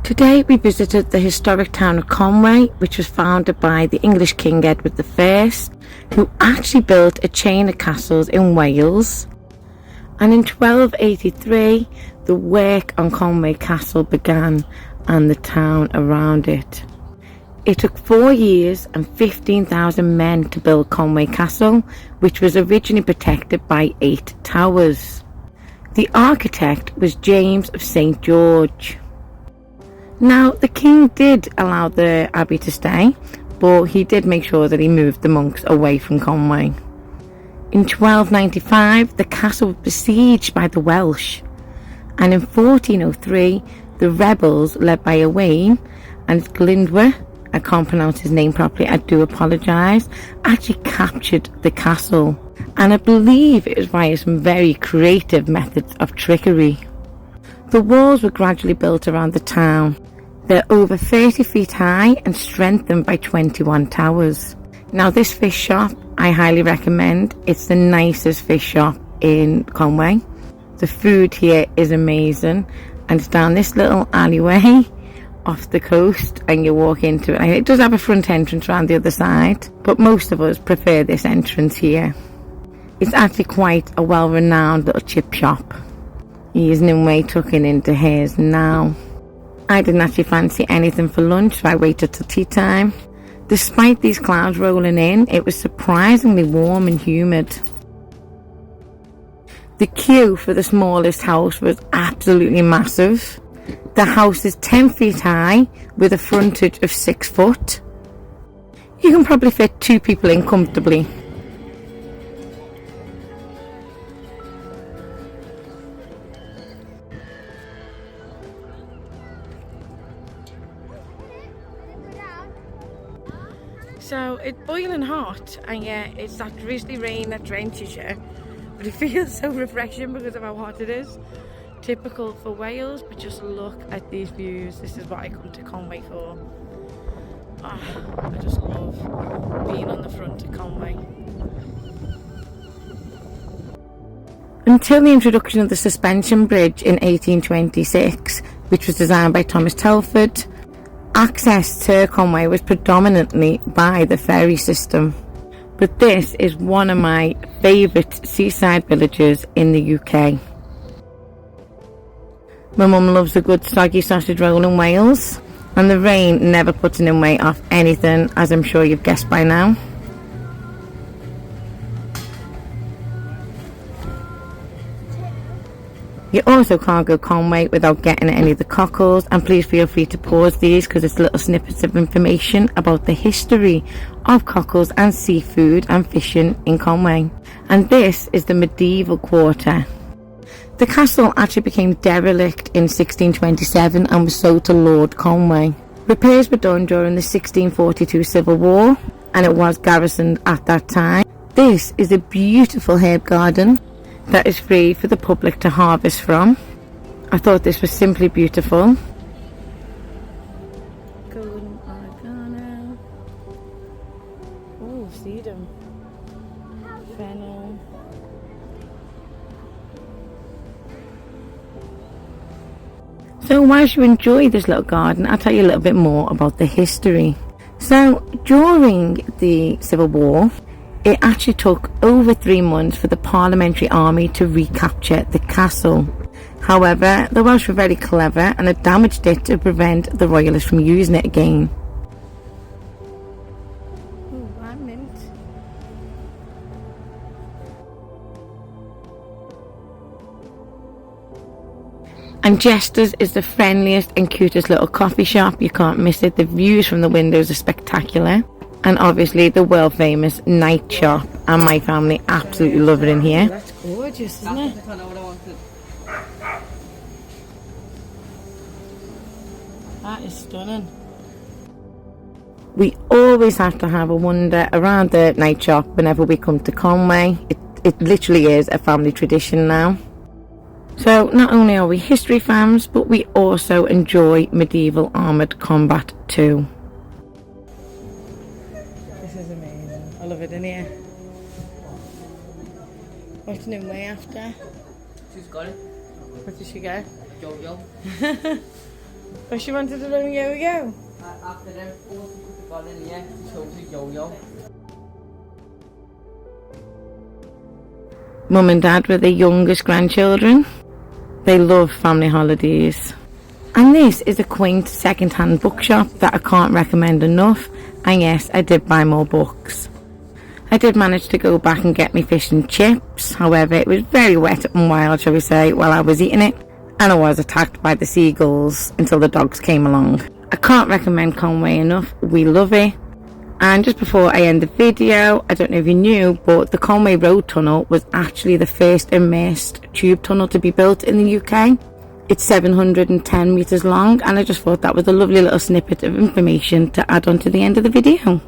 Today we visited the historic town of Conwy, which was founded by the English King Edward I, who actually built a chain of castles in Wales. And in 1283, the work on Conwy Castle began and the town around it. It took 4 years and 15,000 men to build Conwy Castle, which was originally protected by 8 towers. The architect was James of St. George. Now, the king did allow the abbey to stay, but he did make sure that he moved the monks away from Conwy. In 1295, the castle was besieged by the Welsh, and in 1403, the rebels led by Owain and Glyndwr, I can't pronounce his name properly, I do apologise, actually captured the castle, and I believe it was via some very creative methods of trickery. The walls were gradually built around the town. They're over 30 feet high and strengthened by 21 towers. Now, this fish shop I highly recommend. It's the nicest fish shop in Conwy. The food here is amazing, and it's down this little alleyway off the coast and you walk into it. It does have a front entrance around the other side, but most of us prefer this entrance here. It's actually quite a well-renowned little chip shop. Here's Nimway tucking into his now. I didn't actually fancy anything for lunch, so I waited till tea time. Despite these clouds rolling in, it was surprisingly warm and humid. The queue for the smallest house was absolutely massive. The house is 10 feet high with a frontage of 6 foot. You can probably fit 2 people in comfortably. So it's boiling hot, and yeah, it's that drizzly rain that drenches you, but it feels so refreshing because of how hot it is. Typical for Wales, but just look at these views. This is what I come to Conwy for. Oh, I just love being on the front of Conwy. Until the introduction of the suspension bridge in 1826, which was designed by Thomas Telford, access to Conwy was predominantly by the ferry system. But this is one of my favourite seaside villages in the UK. My mum loves a good soggy sausage roll in Wales, and the rain never puts an weight off anything, as I'm sure you've guessed by now. You also can't go Conwy without getting any of the cockles, and please feel free to pause these because it's little snippets of information about the history of cockles and seafood and fishing in Conwy. And this is the medieval quarter. The castle actually became derelict in 1627 and was sold to Lord Conwy. Repairs were done during the 1642 Civil War, and it was garrisoned at that time. This is a beautiful herb garden that is free for the public to harvest from. I thought this was simply beautiful. Golden oregano. Oh, sedum. Fennel. So whilst you enjoy this little garden, I'll tell you a little bit more about the history. So during the Civil War, it actually took over 3 months for the Parliamentary Army to recapture the castle. However, the Welsh were very clever and had damaged it to prevent the Royalists from using it again. Ooh, I'm mint. And Jester's is the friendliest and cutest little coffee shop. You can't miss it. The views from the windows are spectacular. And obviously the world famous night shop, and my family absolutely love it in here. That's gorgeous, isn't it? That is stunning. We always have to have a wander around the night shop whenever we come to Conwy. It literally is a family tradition now. So not only are we history fans, but we also enjoy medieval armoured combat too. This is amazing. I love it in here. What's Nimway after? She's got it. What did she get? Jojo. Oh, she wanted to learn yo-yo? After them, both put the ball in the air, she chose a yo-yo. Mum and Dad were the youngest grandchildren. They love family holidays. And this is a quaint second-hand bookshop that I can't recommend enough. And yes, I did buy more books. I did manage to go back and get me fish and chips. However, it was very wet and wild, shall we say, while I was eating it. And I was attacked by the seagulls until the dogs came along. I can't recommend Conwy enough. We love it. And just before I end the video, I don't know if you knew, but the Conwy Road Tunnel was actually the first immersed tube tunnel to be built in the UK. It's 710 metres long, and I just thought that was a lovely little snippet of information to add on to the end of the video.